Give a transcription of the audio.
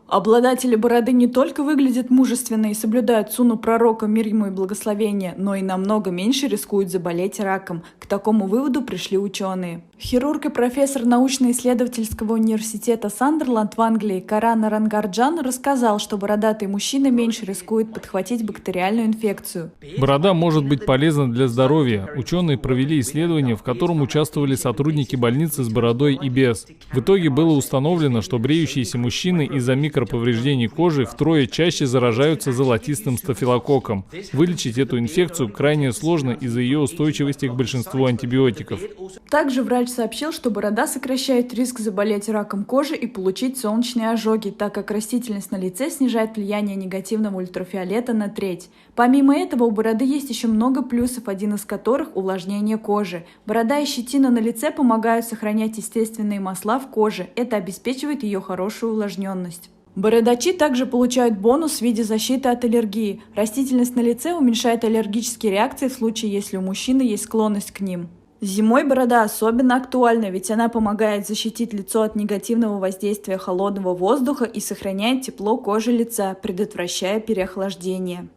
Обладатели бороды не только выглядят мужественно и соблюдают сунну пророка, мир ему и благословение, но и намного меньше рискуют заболеть раком. К такому выводу пришли ученые. Хирург и профессор научно-исследовательского университета Сандерланд в Англии Каран Рангарджан рассказал, что бородатый мужчина меньше рискует подхватить бактериальную инфекцию. Борода может быть полезна для здоровья. Ученые провели исследование, в котором участвовали сотрудники больницы с бородой и без. В итоге было установлено, что бреющиеся мужчины из-за микроповреждений кожи втрое чаще заражаются золотистым стафилококком. Вылечить эту инфекцию крайне сложно из-за ее устойчивости к большинству антибиотиков. Также врач сообщил, что борода сокращает риск заболеть раком кожи и получить солнечные ожоги, так как растительность на лице снижает влияние негативного ультрафиолета на треть. Помимо этого, у бороды есть еще много плюсов, один из которых – увлажнение кожи. Борода и щетина на лице помогают сохранять естественные масла в коже. Это обеспечивает ее хорошую увлажненность. Бородачи также получают бонус в виде защиты от аллергии. Растительность на лице уменьшает аллергические реакции в случае, если у мужчины есть склонность к ним. Зимой борода особенно актуальна, ведь она помогает защитить лицо от негативного воздействия холодного воздуха и сохраняет тепло кожи лица, предотвращая переохлаждение.